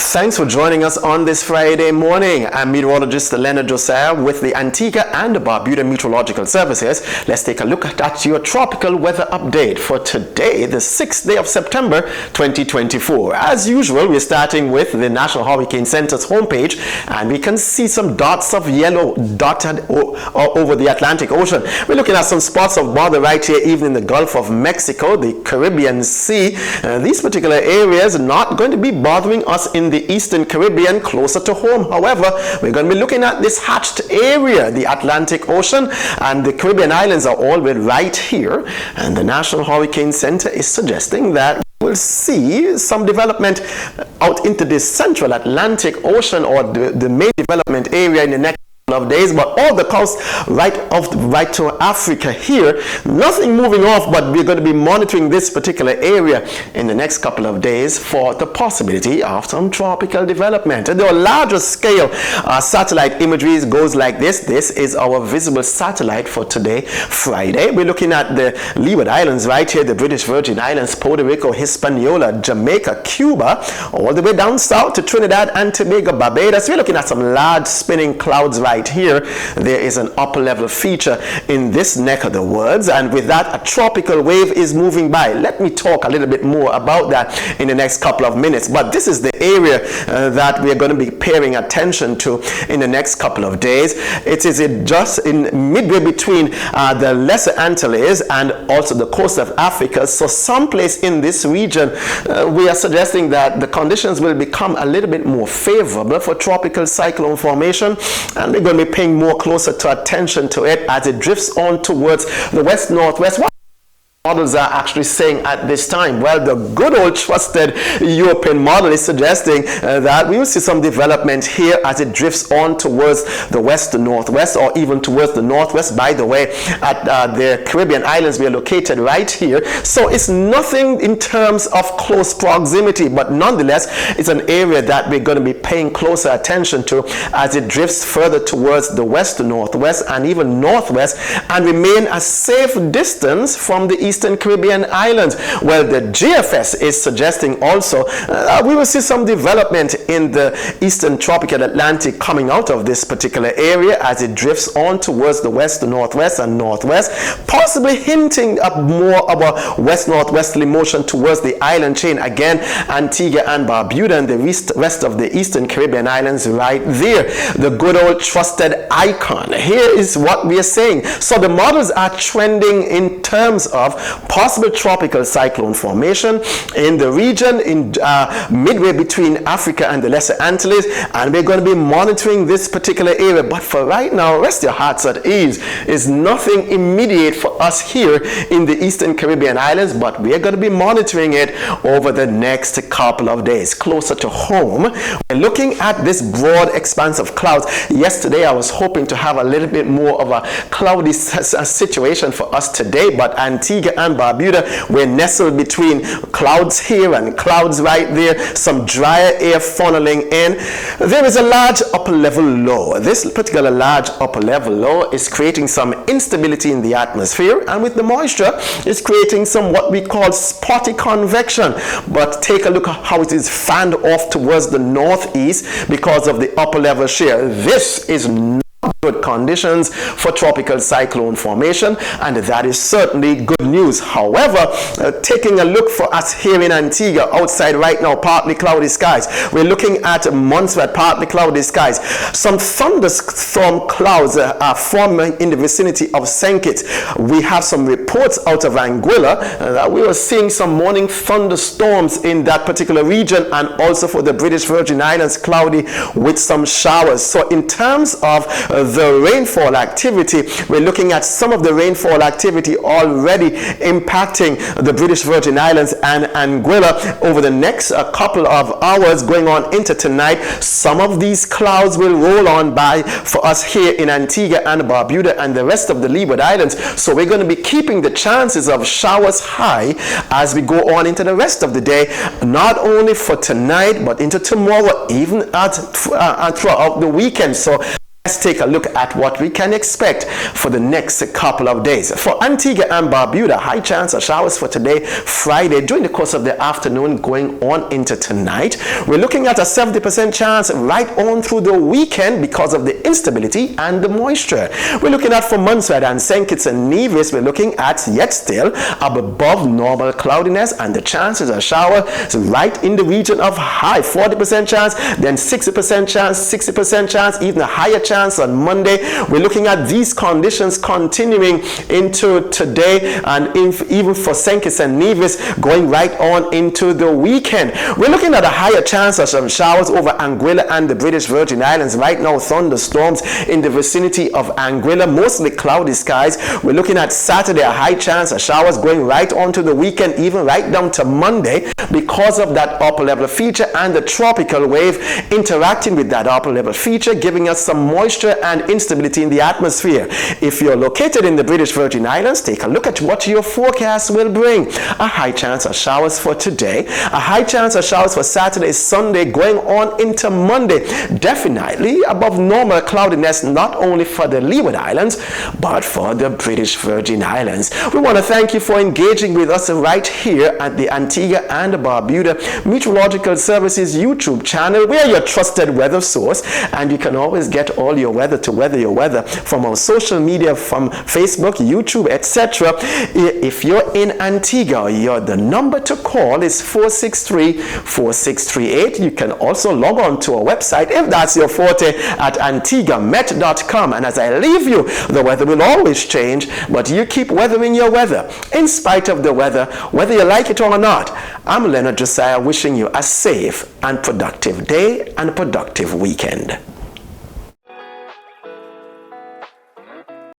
Thanks for joining us on this Friday morning. I'm meteorologist Leonard Josiah with the Antigua and Barbuda Meteorological Services. Let's take a look at your tropical weather update for today, the 6th day of September 2024. As usual, we're starting with the National Hurricane Center's homepage, and we can see some dots of yellow dotted over the Atlantic Ocean. We're looking at some spots of bother right here, even in the Gulf of Mexico, the Caribbean Sea. These particular areas are not going to be bothering us in the Eastern Caribbean, closer to home. However, we're going to be looking at this hatched area, the Atlantic Ocean, and the Caribbean islands are all right here. And the National Hurricane Center is suggesting that we'll see some development out into the central Atlantic Ocean, or the main development area, in the next of days. But all the coast right to Africa here, nothing moving off, but we're going to be monitoring this particular area in the next couple of days for the possibility of some tropical development. And the larger scale satellite imagery goes like this. This is our visible satellite for today, Friday. We're looking at the Leeward Islands right here, the British Virgin Islands, Puerto Rico, Hispaniola, Jamaica, Cuba, all the way down south to Trinidad and Tobago, Barbados. We're looking at some large spinning clouds right here. There is an upper level feature in this neck of the woods, and with that a tropical wave is moving by. Let me talk a little bit more about that in the next couple of minutes, but this is the area that we are going to be paying attention to in the next couple of days. It is just in midway between the Lesser Antilles and also the coast of Africa, so someplace in this region we are suggesting that the conditions will become a little bit more favorable for tropical cyclone formation, and we're going to be paying more closer attention to it as it drifts on towards the west-northwest. What models are actually saying at this time? Well, the good old trusted European model is suggesting that we will see some development here as it drifts on towards the west-northwest, or even towards the northwest. By the way, at the Caribbean islands, we are located right here, so it's nothing in terms of close proximity, but nonetheless it's an area that we're going to be paying closer attention to as it drifts further towards the west-northwest and even northwest, and remain a safe distance from the Eastern Caribbean islands. Well, the GFS is suggesting also we will see some development in the Eastern Tropical Atlantic coming out of this particular area as it drifts on towards the west, northwest, and northwest, possibly hinting at more of a west-northwesterly motion towards the island chain. Again, Antigua and Barbuda and the rest of the Eastern Caribbean islands right there. The good old trusted icon. Here is what we are saying. So the models are trending in terms of possible tropical cyclone formation in the region in midway between Africa and the Lesser Antilles, and we're going to be monitoring this particular area. But for right now, rest your hearts at ease. It's nothing immediate for us here in the Eastern Caribbean islands, but we're going to be monitoring it over the next couple of days closer to home. We're looking at this broad expanse of clouds. Yesterday I was hoping to have a little bit more of a cloudy situation for us today, but Antigua and Barbuda, we're nestled between clouds here and clouds right there, some drier air funneling in. There is a large upper level low. This particular large upper level low is creating some instability in the atmosphere, and with the moisture it's creating some what we call spotty convection. But take a look at how it is fanned off towards the northeast because of the upper level shear. This is good conditions for tropical cyclone formation, and that is certainly good news. However, taking a look for us here in Antigua, outside right now, partly cloudy skies. We're looking at Montserrat, partly cloudy skies. Some thunderstorm clouds are forming in the vicinity of St. Kitts. We have some reports out of Anguilla that we were seeing some morning thunderstorms in that particular region, and also for the British Virgin Islands, cloudy with some showers. So in terms of the rainfall activity, we're looking at some of the rainfall activity already impacting the British Virgin Islands and Anguilla over the next couple of hours going on into tonight. Some of these clouds will roll on by for us here in Antigua and Barbuda and the rest of the Leeward Islands, so we're going to be keeping the chances of showers high as we go on into the rest of the day, not only for tonight but into tomorrow, even throughout the weekend. So Let's take a look at what we can expect for the next couple of days. For Antigua and Barbuda, high chance of showers for today, Friday, during the course of the afternoon going on into tonight. We're looking at a 70% chance right on through the weekend because of the instability and the moisture. We're looking at for Montserrat and St. Kitts and Nevis, we're looking at yet still above normal cloudiness and the chances of showers right in the region of high 40% chance, then 60% chance, 60% chance, even a higher chance on Monday. We're looking at these conditions continuing into today and even for St. Kitts and Nevis going right on into the weekend. We're looking at a higher chance of some showers over Anguilla and the British Virgin Islands. Right now, thunderstorms in the vicinity of Anguilla, mostly cloudy skies. We're looking at Saturday, a high chance of showers going right on to the weekend, even right down to Monday because of that upper level feature and the tropical wave interacting with that upper level feature, giving us some moisture and instability in the atmosphere. If you're located in the British Virgin Islands, take a look at what your forecast will bring. A high chance of showers for today, a high chance of showers for Saturday, Sunday, going on into Monday. Definitely above normal cloudiness, not only for the Leeward Islands, but for the British Virgin Islands. We want to thank you for engaging with us right here at the Antigua and Barbuda Meteorological Services YouTube channel. We are your trusted weather source, and you can always get all your weather to weather your weather from our social media, from Facebook, YouTube, etc. If you're in Antigua, the number to call is 463-4638. You can also log on to our website if that's your forte at antiguamet.com. And as I leave you, the weather will always change, but you keep weathering your weather. In spite of the weather, whether you like it or not, I'm Leonard Josiah wishing you a safe and productive day and a productive weekend.